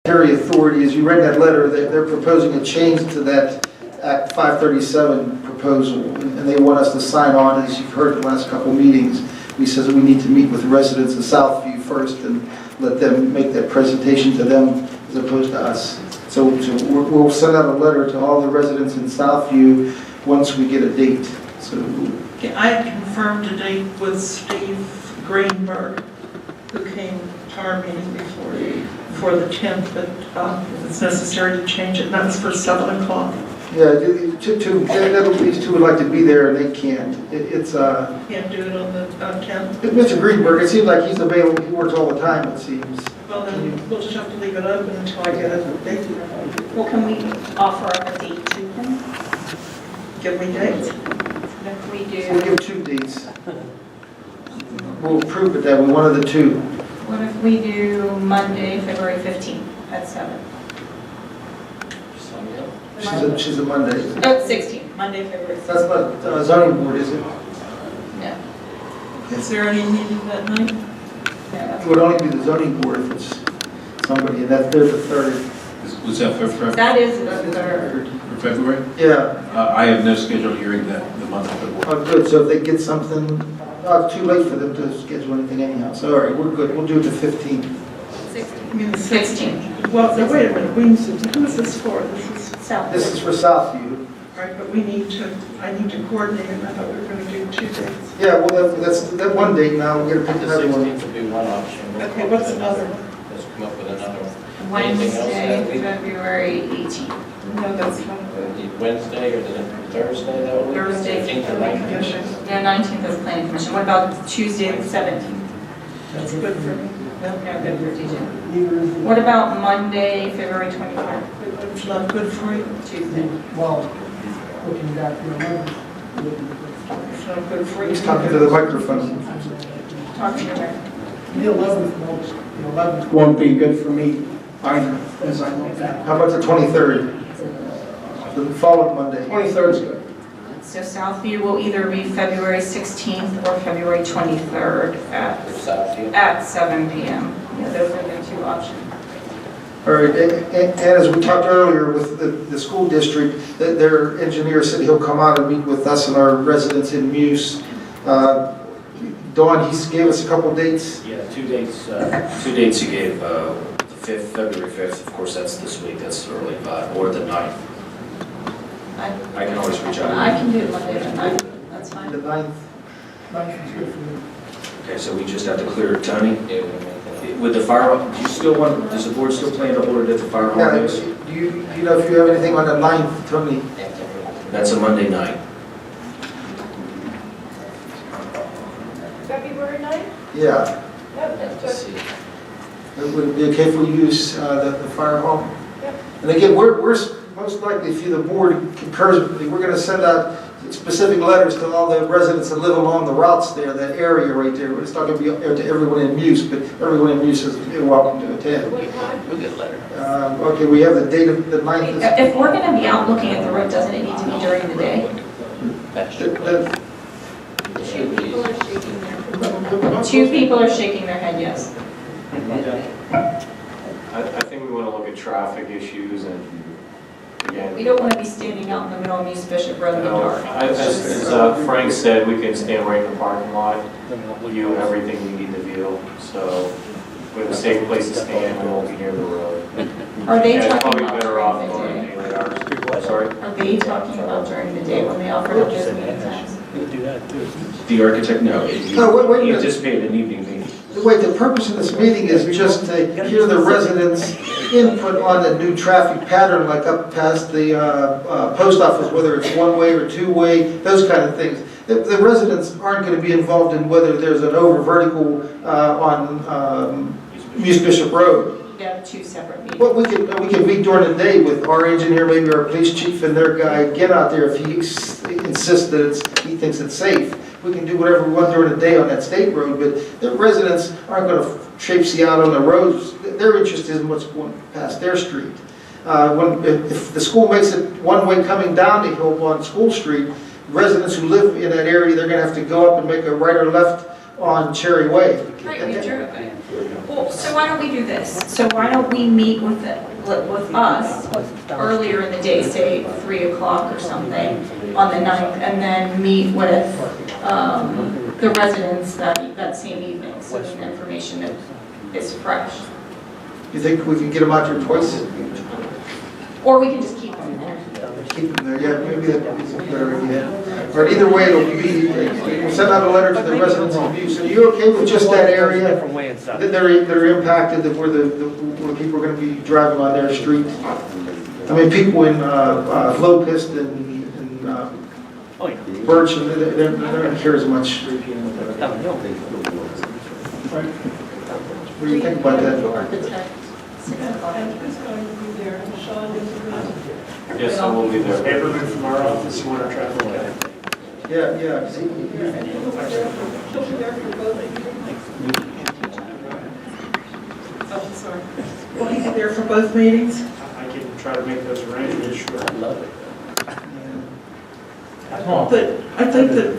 Authority, as you read that letter, they're proposing a change to that Act 537 proposal, and they want us to sign on. As you've heard the last couple meetings, we said that we need to meet with the residents of Southview first and let them make that presentation to them as opposed to us. So we'll send out a letter to all the residents in Southview once we get a date. So I confirmed a date with Steve Greenberg, who came to our meeting before for the 10th, but it's necessary to change it. That's for 7 o'clock. yeah, these two would like to be there and they can't. Can't do it on the 10th. Mr. Greenberg, it seems like he's available. He works all the time, it seems. Well, then we'll just have to leave it open until I get a date. Well, can we offer a date to him? Give me dates. If we We'll do, give 2 dates. We'll approve it that way, one of the two. what if we do Monday, February 15th at 7? She's a Monday. Oh, 16th, Monday, February 16th. That's not zoning board, is it? No. Is there any meeting that night? It would only be the zoning board if it's somebody, and that's there's the 3rd. Was that for That is the 3rd. February? Yeah, I have no scheduled hearing that the month of February. oh, good, so if they get something, it's too late for them to schedule anything anyhow, so all right, we're good, we'll do it the 15th. 16th. I mean, the 16th. Well, no, wait a minute. Who is this for? This is, South. This is for Southview. right, but I need to coordinate it. I thought we were going to do 2 dates. Yeah, well, that's that one date now, we're gonna pick another one. 16th would be one option. Okay, what's another? Let's come up with another one. Wednesday, February 18th. No, that's not good. Wednesday or the Thursday, that would be Thursday. 15th or 19th. No, 19th is planning commission. What about Tuesday, the 17th? That's good for me. No, good for DJ. What about Monday, February 23rd? It's not good for you. Tuesday. Well, looking back, It's not good for you. He's talking to the microphone. Talking to her. the 11th, the 11th won't be good for me either, as I look back. How about the 23rd? The following Monday. 23rd is good. So Southview will either be February 16th or February 23rd Southview. at 7 p.m. Yeah, those are the 2 options. All right, and as we talked earlier with the school district, that their engineer said he'll come out and meet with us and our residents in Muse. Dawn, he gave us a couple dates. Yeah, 2 dates. 2 dates he gave. The 5th, February 5th. Of course, that's this week. That's early, or the 9th. I can always reach out. I can do Monday the 9th. That's The fine. 9th. 9th is good for me. Okay, so we just have to clear Tony. Yeah, we'll make that. With the fire, do you still want? Does the board still plan to hold it at the fire hall? Yeah, next? do you know if you have anything on the 9th, Tony? That's a Monday night. February 9th? Yeah. Yep, that's Let's good. see. It would be okay if we use the fire hall? Yep. And again, we're most likely, if the board concurs with me, we're going to send out specific letters to all the residents that live along the routes there, that area right there. It's not going to be to everyone in Muse, but everyone in Muse is welcome to attend. What time? We'll get a letter. Okay, we have the date of the 9th. If we're going to be out looking at the road, doesn't it need to be during the day? That's your pleasure. Two people are shaking their 2 people are shaking their head, yes. I think we want to look at traffic issues and, again, We don't want to be standing out in the middle of Muse Bishop Road in the dark. as Frank said, we can stand right in the parking lot, view everything we need to view, so we have a safe place to stand, we won't be near the road. Are they Yeah, it's talking probably about better off during the going day? daily hours. Sorry? Are they talking about during the day when they offer up those meeting times? The architect, no. No, wait a He minute. anticipated an evening meeting. Wait, the purpose of this meeting is just to hear the residents' input on the new traffic pattern, like up past the post office, whether it's one-way or two-way, those kind of things. The residents aren't going to be involved in whether there's an over vertical on Muse Bishop Road. They have 2 separate meetings. Well, we can meet during the day with our engineer, maybe our police chief and their guy, get out there if he insists that he thinks it's safe. We can do whatever we want during the day on that state road, but the residents aren't going to traipse out on the roads. Their interest is in what's going past their street. If the school makes it one way coming down the hill on School Street, residents who live in that area, they're going to have to go up and make a right or left on Cherry Way. Right, we drew it. Well, So why don't we do this? So why don't we meet with us earlier in the day, say 3 o'clock or something on the 9th, and then meet with the residents that same evening, so that the information is fresh. You think we can get them out here twice? Or we can just keep them there. Keep them there, yeah, maybe that's a better idea. But either way, it'll be, we'll send out a letter to the residents of Muse. Are you okay with just that area? That they're impacted, that where the people are gonna be driving on their street? I mean, people in Locust and Birch, and they're not gonna care as much. What do you think about that? Yes, I will be there. Everyone from our office, you want to traffic count? Yeah, yeah. See, Oh, sorry. Will he be there for both meetings? I can try to make those arrangements, sure. I love it. But I think that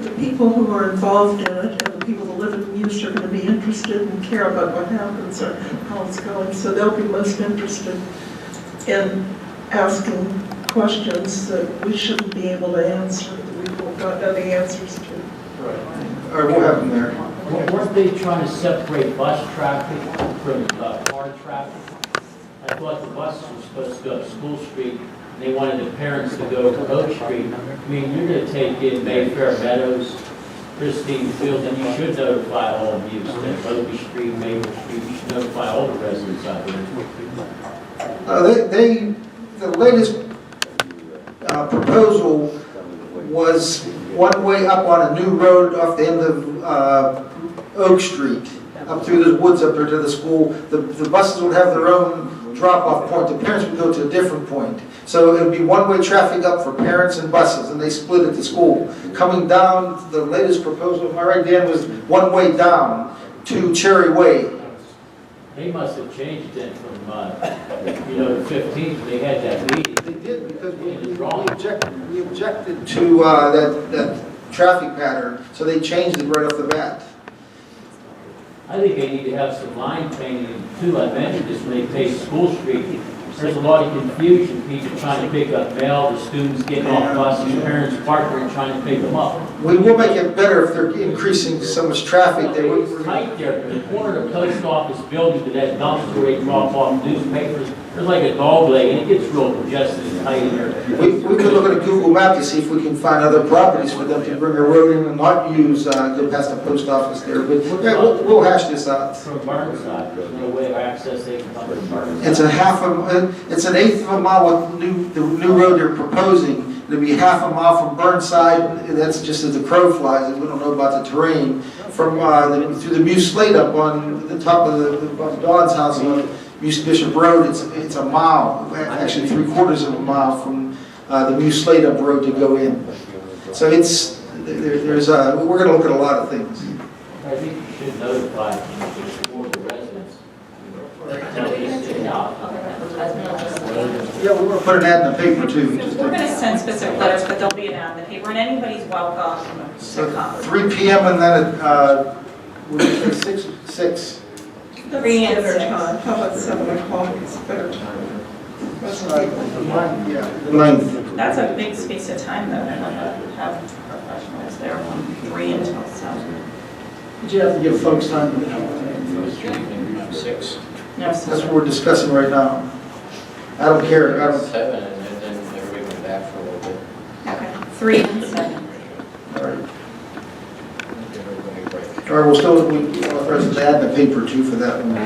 the people who are involved in it and the people who live in Muse are going to be interested and care about what happens or how it's going. So they'll be most interested in asking questions that we shouldn't be able to answer, that we don't know the answers to. All right, we'll have them there. Weren't they trying to separate bus traffic from car traffic? I thought the buses were supposed to go up School Street, and they wanted the parents to go to Oak Street. I mean, you're going to take in Mayfair Meadows, Christine Field, and you should notify all of you, Oak Street, Maple Street, you should notify all the residents out there. The latest proposal was one way up on a new road off the end of Oak Street, up through the woods up there to the school. The buses would have their own drop-off point. The parents would go to a different point. So it would be one-way traffic up for parents and buses, and they split at the school. Coming down, the latest proposal, am I right, Dan, was one-way down to Cherry Way. They must have changed it from, the 15th, they had that meeting. They did, because we objected to that traffic pattern, so they changed it right off the bat. I think they need to have some line painting too. I mentioned this when they paved School Street. There's a lot of confusion, people trying to pick up mail, the students getting off buses, parents parking and trying to pick them up. We will make it better if they're increasing so much traffic. It's tight there, the corner of the post office building to that dumpster where they drop off newspapers, there's like a dog leg, and it gets real congested and tight in there. We could look at a Google map to see if we can find other properties for them to bring a road in and not use, go past the post office there, but yeah, we'll hash this out. From Burnside, there's no way of access they can come from Burnside. It's an eighth of a mile with the new road they're proposing. It'll be half a mile from Burnside, that's just as the crow flies, and we don't know about the terrain, from through the Muse Slate up on the top of above Dawn's house on Muse Bishop Road. It's a mile, actually 3/4 of a mile from the Muse Slate up road to go in. So we're going to look at a lot of things. I think you should notify all the residents. Yeah, we're going to put an ad in the paper too. We're going to send specific letters, but there'll be an ad in the paper, and anybody's welcome to come. 3 p.m. and then at 6. That's 3 and dinner 6. time. How about 7 o'clock? It's a better time. Most people. Yeah, 9th. That's a big space of time, though, to have professionals there from 3 until 7. Did you have to give folks time? 6. No, That's what we're discussing right now. I don't care. 7, and then everybody went back for a little bit. Okay, 3 and 7. All right. All right, we'll authorize the ad in the paper too for that one.